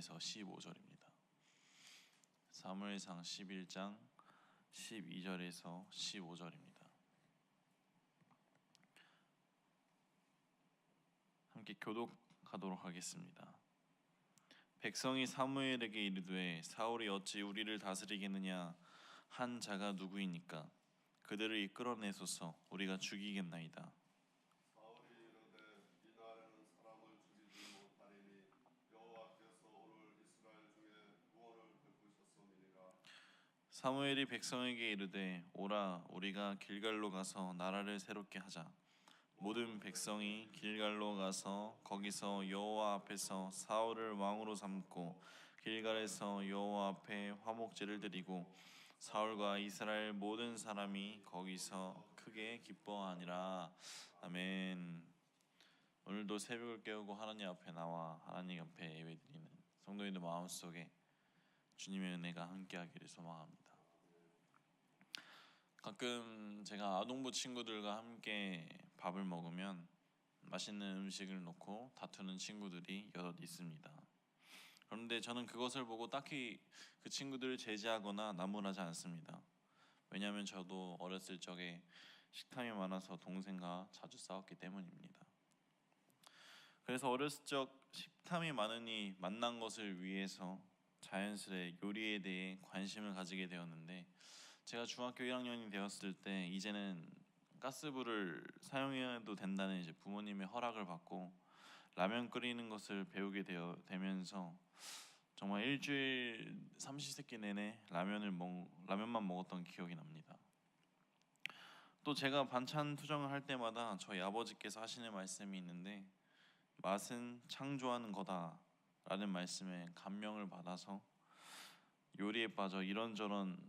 12절에서 15절입니다. 사무엘상 11장 12절에서 15절입니다. 함께 교독하도록 하겠습니다. 백성이 사무엘에게 이르되 사울이 어찌 우리를 다스리겠느냐 한 자가 누구이니까 그들을 이끌어내소서 우리가 죽이겠나이다. 사울이 이르되 이 날에는 사람을 죽이지 못하리니 여호와께서 오늘 이스라엘 중에 구원을 베푸셨음이니라. 사무엘이 백성에게 이르되 오라 우리가 길갈로 가서 나라를 새롭게 하자. 모든 백성이 길갈로 가서 거기서 여호와 앞에서 사울을 왕으로 삼고 길갈에서 여호와 앞에 화목제를 드리고 사울과 이스라엘 모든 사람이 거기서 크게 기뻐하니라. 아멘. 오늘도 새벽을 깨우고 하나님 앞에 나와 하나님 앞에 예배드리는 성도님들 마음속에 주님의 은혜가 함께하기를 소망합니다. 가끔 제가 아동부 친구들과 함께 밥을 먹으면 맛있는 음식을 놓고 다투는 친구들이 여럿 있습니다. 그런데 저는 그것을 보고 딱히 그 친구들을 제지하거나 나무라지 않습니다. 왜냐하면 저도 어렸을 적에 식탐이 많아서 동생과 자주 싸웠기 때문입니다. 그래서 어렸을 적 식탐이 많으니 만난 것을 위해서 자연스레 요리에 대해 관심을 가지게 되었는데 제가 중학교 1학년이 되었을 때 이제는 가스불을 사용해도 된다는 이제 부모님의 허락을 받고 라면 끓이는 것을 배우게 되면서 정말 일주일 삼시세끼 내내 라면만 먹었던 기억이 납니다. 또 제가 반찬 투정을 할 때마다 저희 아버지께서 하시는 말씀이 있는데 맛은 창조하는 거다 라는 말씀에 감명을 받아서 요리에 빠져 이런저런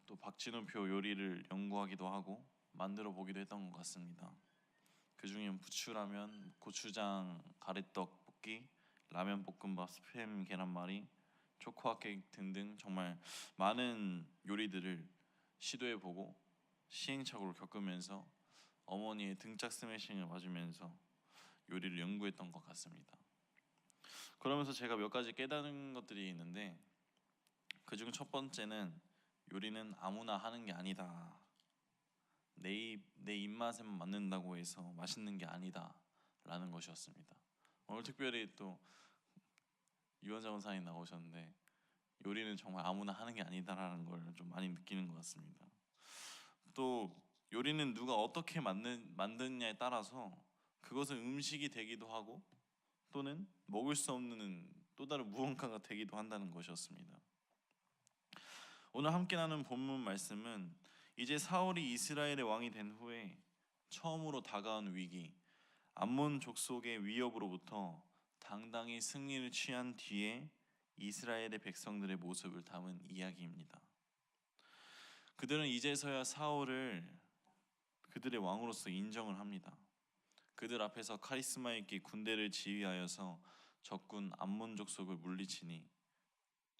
또 박진우표 요리를 연구하기도 하고 만들어 보기도 했던 것 같습니다. 그 중에 부추라면, 고추장 가래떡 볶기, 라면 볶음밥, 스팸 계란말이, 초코아 케이크 등등 정말 많은 요리들을 시도해보고 시행착오를 겪으면서 어머니의 등짝 스매싱을 맞으면서 요리를 연구했던 것 같습니다. 그러면서 제가 몇 가지 깨달은 것들이 있는데 그중 첫 번째는 요리는 아무나 하는 게 아니다. 내 입맛에만 맞는다고 해서 맛있는 게 아니다 라는 것이었습니다. 오늘 특별히 또 유원장 원사님 나오셨는데 요리는 정말 아무나 하는 게 아니다라는 걸 좀 많이 느끼는 것 같습니다. 또 요리는 누가 어떻게 만드느냐에 따라서 그것은 음식이 되기도 하고 또는 먹을 수 없는 또 다른 무언가가 되기도 한다는 것이었습니다. 오늘 함께 나눈 본문 말씀은 이제 사울이 이스라엘의 왕이 된 후에 처음으로 다가온 위기, 암몬 족속의 위협으로부터 당당히 승리를 취한 뒤에 이스라엘의 백성들의 모습을 담은 이야기입니다. 그들은 이제서야 사울을 그들의 왕으로서 인정을 합니다. 그들 앞에서 카리스마 있게 군대를 지휘하여서 적군 암몬 족속을 물리치니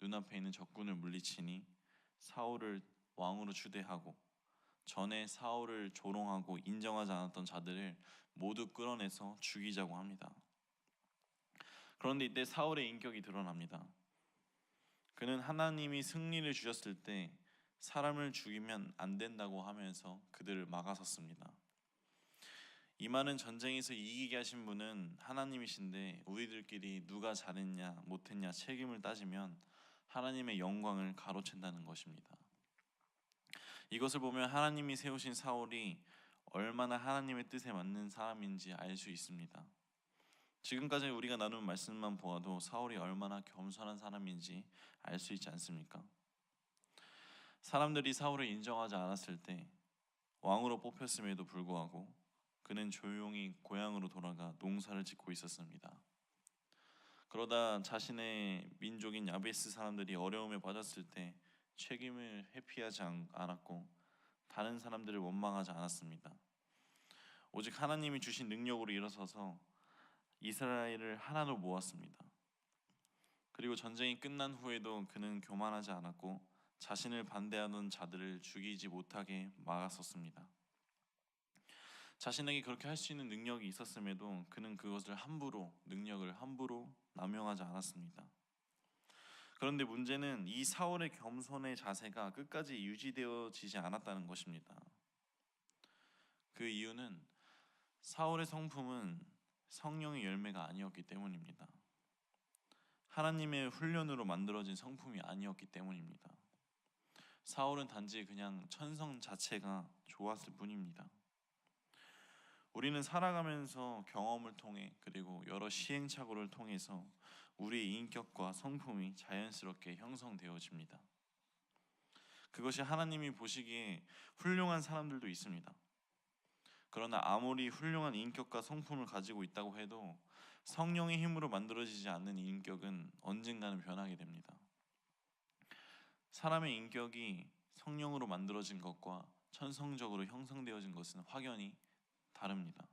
눈앞에 있는 적군을 물리치니 사울을 왕으로 추대하고 전에 사울을 조롱하고 인정하지 않았던 자들을 모두 끌어내서 죽이자고 합니다. 그런데 이때 사울의 인격이 드러납니다. 그는 하나님이 승리를 주셨을 때 사람을 죽이면 안 된다고 하면서 그들을 막아섰습니다. 이 말은 전쟁에서 이기게 하신 분은 하나님이신데 우리들끼리 누가 잘했냐 못했냐 책임을 따지면 하나님의 영광을 가로챈다는 것입니다. 이것을 보면 하나님이 세우신 사울이 얼마나 하나님의 뜻에 맞는 사람인지 알 수 있습니다. 지금까지 우리가 나눈 말씀만 보아도 사울이 얼마나 겸손한 사람인지 알 수 있지 않습니까? 사람들이 사울을 인정하지 않았을 때 왕으로 뽑혔음에도 불구하고 그는 조용히 고향으로 돌아가 농사를 짓고 있었습니다. 그러다 자신의 민족인 야베스 사람들이 어려움에 빠졌을 때 책임을 회피하지 않았고 다른 사람들을 원망하지 않았습니다. 오직 하나님이 주신 능력으로 일어서서 이스라엘을 하나로 모았습니다. 그리고 전쟁이 끝난 후에도 그는 교만하지 않았고 자신을 반대하던 자들을 죽이지 못하게 막았었습니다. 자신에게 그렇게 할 수 있는 능력이 있었음에도 그는 그것을 능력을 함부로 남용하지 않았습니다. 그런데 문제는 이 사울의 겸손의 자세가 끝까지 유지되어지지 않았다는 것입니다. 그 이유는 사울의 성품은 성령의 열매가 아니었기 때문입니다. 하나님의 훈련으로 만들어진 성품이 아니었기 때문입니다. 사울은 단지 그냥 천성 자체가 좋았을 뿐입니다. 우리는 살아가면서 경험을 통해 그리고 여러 시행착오를 통해서 우리의 인격과 성품이 자연스럽게 형성되어집니다. 그것이 하나님이 보시기에 훌륭한 사람들도 있습니다. 그러나 아무리 훌륭한 인격과 성품을 가지고 있다고 해도 성령의 힘으로 만들어지지 않는 인격은 언젠가는 변하게 됩니다. 사람의 인격이 성령으로 만들어진 것과 천성적으로 형성되어진 것은 확연히 다릅니다.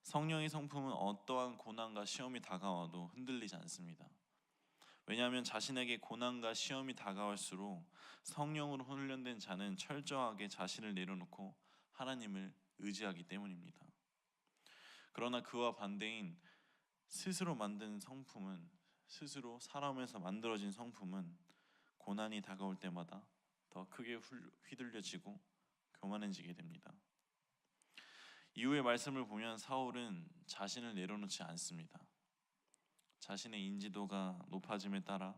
성령의 성품은 어떠한 고난과 시험이 다가와도 흔들리지 않습니다. 왜냐하면 자신에게 고난과 시험이 다가올수록 성령으로 훈련된 자는 철저하게 자신을 내려놓고 하나님을 의지하기 때문입니다. 그러나 그와 반대인 스스로 만든 성품은, 스스로 사람에서 만들어진 성품은 고난이 다가올 때마다 더 크게 휘둘려지고 교만해지게 됩니다. 이후의 말씀을 보면 사울은 자신을 내려놓지 않습니다. 자신의 인지도가 높아짐에 따라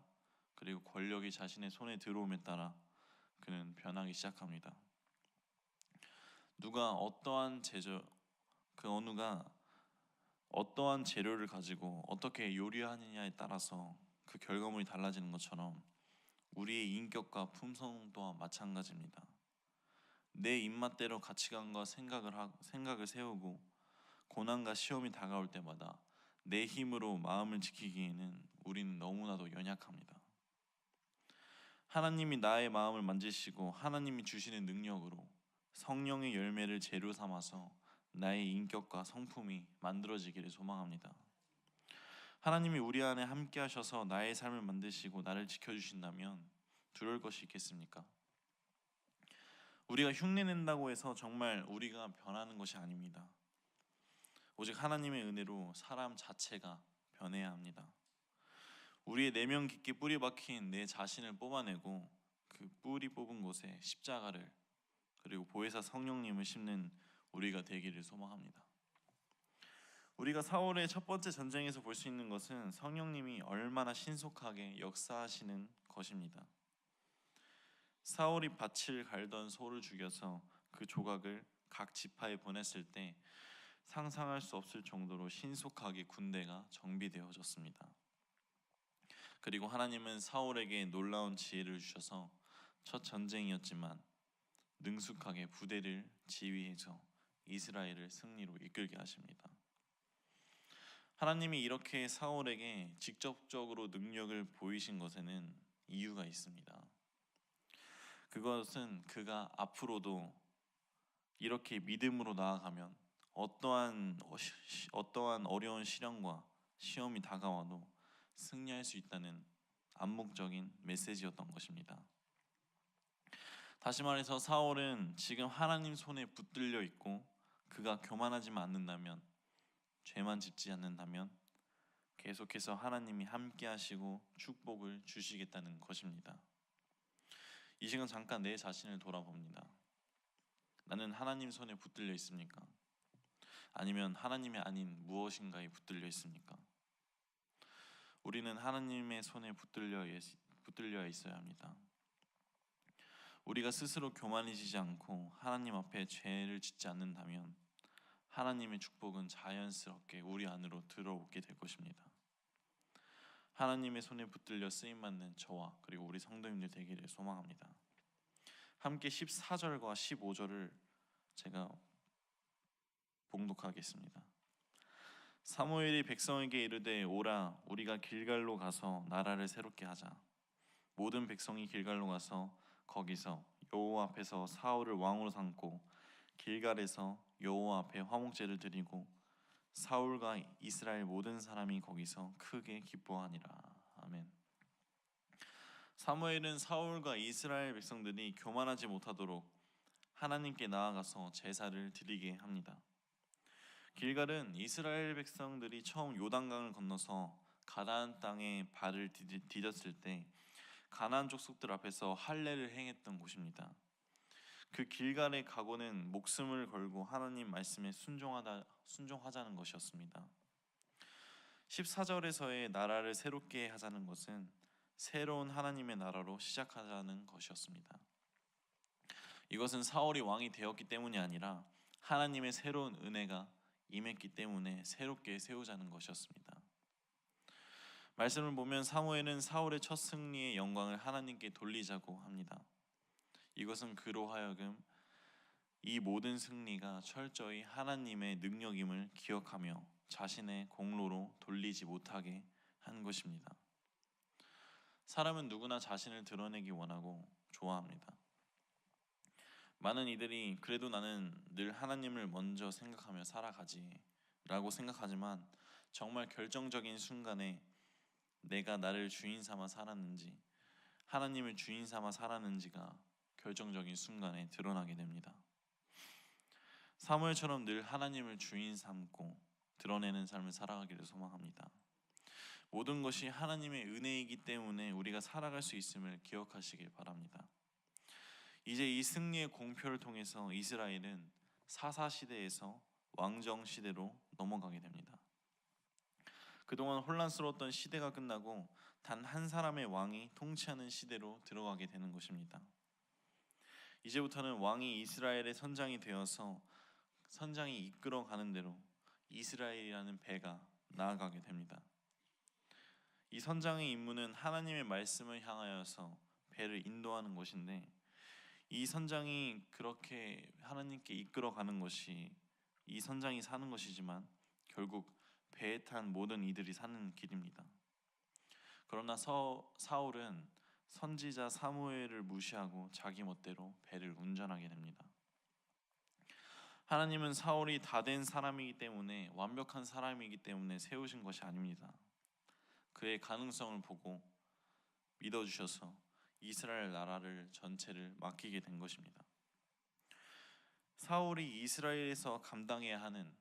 그리고 권력이 자신의 손에 들어옴에 따라 그는 변하기 시작합니다. 그 어느가 어떠한 재료를 가지고 어떻게 요리하느냐에 따라서 그 결과물이 달라지는 것처럼 우리의 인격과 품성 또한 마찬가지입니다. 내 입맛대로 가치관과 생각을 세우고 고난과 시험이 다가올 때마다 내 힘으로 마음을 지키기에는 우리는 너무나도 연약합니다. 하나님이 나의 마음을 만지시고 하나님이 주시는 능력으로 성령의 열매를 재료 삼아서 나의 인격과 성품이 만들어지기를 소망합니다. 하나님이 우리 안에 함께 하셔서 나의 삶을 만드시고 나를 지켜주신다면 두려울 것이 있겠습니까? 우리가 흉내낸다고 해서 정말 우리가 변하는 것이 아닙니다. 오직 하나님의 은혜로 사람 자체가 변해야 합니다. 우리의 내면 깊게 뿌리 박힌 내 자신을 뽑아내고 그 뿌리 뽑은 곳에 십자가를 그리고 보혜사 성령님을 심는 우리가 되기를 소망합니다. 우리가 사울의 첫 번째 전쟁에서 볼 수 있는 것은 성령님이 얼마나 신속하게 역사하시는 것입니다. 사울이 밭을 갈던 소를 죽여서 그 조각을 각 지파에 보냈을 때 상상할 수 없을 정도로 신속하게 군대가 정비되어졌습니다. 그리고 하나님은 사울에게 놀라운 지혜를 주셔서 첫 전쟁이었지만 능숙하게 부대를 지휘해서 이스라엘을 승리로 이끌게 하십니다. 하나님이 이렇게 사울에게 직접적으로 능력을 보이신 것에는 이유가 있습니다. 그것은 그가 앞으로도 이렇게 믿음으로 나아가면 어떠한 어려운 시련과 시험이 다가와도 승리할 수 있다는 암묵적인 메시지였던 것입니다. 다시 말해서 사울은 지금 하나님 손에 붙들려 있고 그가 교만하지만 않는다면, 죄만 짓지 않는다면 계속해서 하나님이 함께 하시고 축복을 주시겠다는 것입니다. 이 시간 잠깐 내 자신을 돌아봅니다. 나는 하나님 손에 붙들려 있습니까? 아니면 하나님이 아닌 무엇인가에 붙들려 있습니까? 우리는 하나님의 손에 붙들려 있어야 합니다. 우리가 스스로 교만해지지 않고 하나님 앞에 죄를 짓지 않는다면 하나님의 축복은 자연스럽게 우리 안으로 들어오게 될 것입니다. 하나님의 손에 붙들려 쓰임받는 저와 그리고 우리 성도님들 되기를 소망합니다. 함께 14절과 15절을 제가 봉독하겠습니다. 사무엘이 백성에게 이르되 오라 우리가 길갈로 가서 나라를 새롭게 하자. 모든 백성이 길갈로 가서 거기서 여호와 앞에서 사울을 왕으로 삼고 길갈에서 여호와 앞에 화목제를 드리고 사울과 이스라엘 모든 사람이 거기서 크게 기뻐하니라. 아멘. 사무엘은 사울과 이스라엘 백성들이 교만하지 못하도록 하나님께 나아가서 제사를 드리게 합니다. 길갈은 이스라엘 백성들이 처음 요단강을 건너서 가나안 땅에 발을 디뎠을 때 가나안 족속들 앞에서 할례를 행했던 곳입니다. 그 길갈의 각오는 목숨을 걸고 하나님 말씀에 순종하자는 것이었습니다. 14절에서의 나라를 새롭게 하자는 것은 새로운 하나님의 나라로 시작하자는 것이었습니다. 이것은 사울이 왕이 되었기 때문이 아니라 하나님의 새로운 은혜가 임했기 때문에 새롭게 세우자는 것이었습니다. 말씀을 보면 사무엘은 사울의 첫 승리의 영광을 하나님께 돌리자고 합니다. 이것은 그로 하여금 이 모든 승리가 철저히 하나님의 능력임을 기억하며 자신의 공로로 돌리지 못하게 한 것입니다. 사람은 누구나 자신을 드러내기 원하고 좋아합니다. 많은 이들이 그래도 나는 늘 하나님을 먼저 생각하며 살아가지 라고 생각하지만 정말 결정적인 순간에 내가 나를 주인 삼아 살았는지 하나님을 주인 삼아 살았는지가 결정적인 순간에 드러나게 됩니다. 사무엘처럼 늘 하나님을 주인 삼고 드러내는 삶을 살아가기를 소망합니다. 모든 것이 하나님의 은혜이기 때문에 우리가 살아갈 수 있음을 기억하시길 바랍니다. 이제 이 승리의 공표를 통해서 이스라엘은 사사 시대에서 왕정 시대로 넘어가게 됩니다. 그동안 혼란스러웠던 시대가 끝나고 단 한 사람의 왕이 통치하는 시대로 들어가게 되는 것입니다. 이제부터는 왕이 이스라엘의 선장이 되어서 선장이 이끌어가는 대로 이스라엘이라는 배가 나아가게 됩니다. 이 선장의 임무는 하나님의 말씀을 향하여서 배를 인도하는 것인데 이 선장이 그렇게 하나님께 이끌어가는 것이 이 선장이 사는 것이지만 결국 배에 탄 모든 이들이 사는 길입니다. 그러나 사울은 선지자 사무엘을 무시하고 자기 멋대로 배를 운전하게 됩니다. 하나님은 사울이 다 된 사람이기 때문에 완벽한 사람이기 때문에 세우신 것이 아닙니다. 그의 가능성을 보고 믿어주셔서 이스라엘 나라를 전체를 맡기게 된 것입니다. 사울이 이스라엘에서 감당해야 하는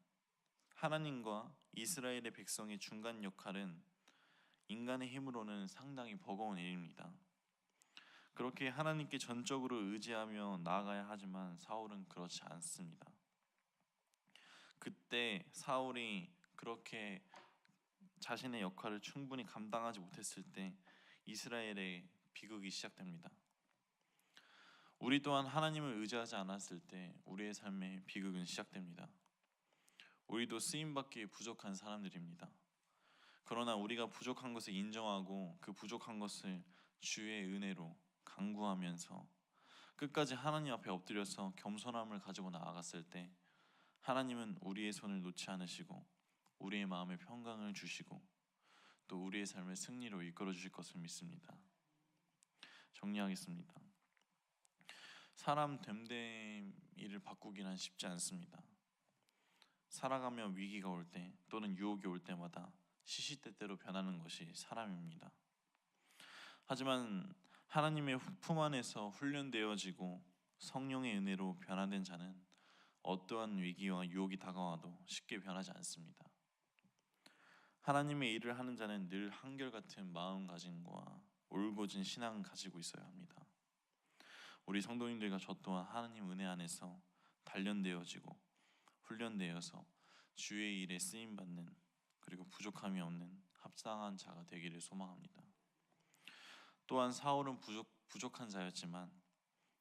하나님과 이스라엘의 백성의 중간 역할은 인간의 힘으로는 상당히 버거운 일입니다. 그렇게 하나님께 전적으로 의지하며 나아가야 하지만 사울은 그렇지 않습니다. 그때 사울이 그렇게 자신의 역할을 충분히 감당하지 못했을 때 이스라엘의 비극이 시작됩니다. 우리 또한 하나님을 의지하지 않았을 때 우리의 삶의 비극은 시작됩니다. 우리도 쓰임받기에 부족한 사람들입니다. 그러나 우리가 부족한 것을 인정하고 그 부족한 것을 주의 은혜로 간구하면서 끝까지 하나님 앞에 엎드려서 겸손함을 가지고 나아갔을 때 하나님은 우리의 손을 놓지 않으시고 우리의 마음에 평강을 주시고 또 우리의 삶을 승리로 이끌어 주실 것을 믿습니다. 정리하겠습니다. 사람 됨됨이를 바꾸기는 쉽지 않습니다. 살아가며 위기가 올 때 또는 유혹이 올 때마다 시시때때로 변하는 것이 사람입니다. 하지만 하나님의 품 안에서 훈련되어지고 성령의 은혜로 변화된 자는 어떠한 위기와 유혹이 다가와도 쉽게 변하지 않습니다. 하나님의 일을 하는 자는 늘 한결같은 마음가짐과 올곧은 신앙을 가지고 있어야 합니다. 우리 성도님들과 저 또한 하나님 은혜 안에서 단련되어지고 훈련되어서 주의 일에 쓰임받는 그리고 부족함이 없는 합당한 자가 되기를 소망합니다. 또한 사울은 부족한 자였지만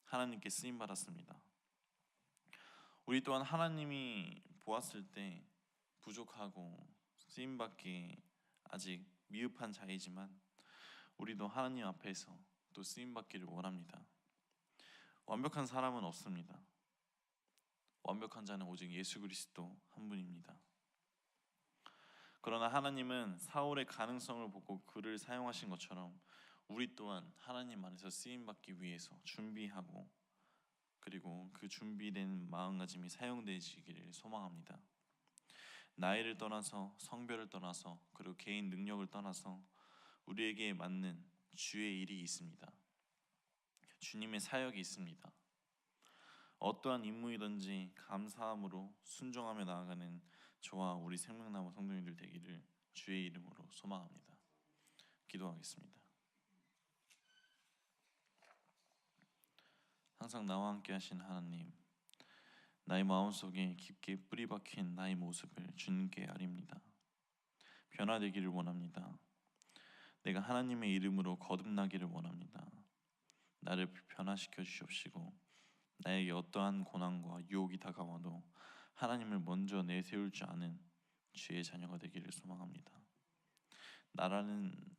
하나님께 쓰임받았습니다. 우리 또한 하나님이 보았을 때 부족하고 쓰임받기 아직 미흡한 자이지만 우리도 하나님 앞에서 또 쓰임받기를 원합니다. 완벽한 사람은 없습니다. 완벽한 자는 오직 예수 그리스도 한 분입니다. 그러나 하나님은 사울의 가능성을 보고 그를 사용하신 것처럼 우리 또한 하나님 안에서 쓰임받기 위해서 준비하고 그리고 그 준비된 마음가짐이 사용되시기를 소망합니다. 나이를 떠나서 성별을 떠나서 그리고 개인 능력을 떠나서 우리에게 맞는 주의 일이 있습니다. 주님의 사역이 있습니다. 어떠한 임무이든지 감사함으로 순종하며 나아가는 저와 우리 생명나무 성도님들 되기를 주의 이름으로 소망합니다. 기도하겠습니다. 항상 나와 함께 하신 하나님, 나의 마음속에 깊게 뿌리 박힌 나의 모습을 주님께 아립니다. 변화되기를 원합니다. 내가 하나님의 이름으로 거듭나기를 원합니다. 나를 변화시켜 주시옵시고 나에게 어떠한 고난과 유혹이 다가와도 하나님을 먼저 내세울 줄 아는 주의 자녀가 되기를 소망합니다. 나라는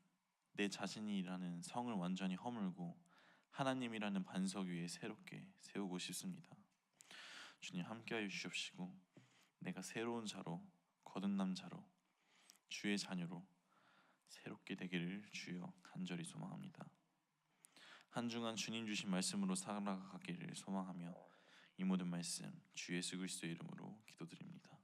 내 자신이라는 성을 완전히 허물고 하나님이라는 반석 위에 새롭게 세우고 싶습니다. 주님 함께하여 주시옵시고 내가 새로운 자로 거듭난 자로 주의 자녀로 새롭게 되기를 주여 간절히 소망합니다. 한 주간 주님 주신 말씀으로 살아가기를 소망하며 이 모든 말씀 주 예수 그리스도의 이름으로 기도드립니다.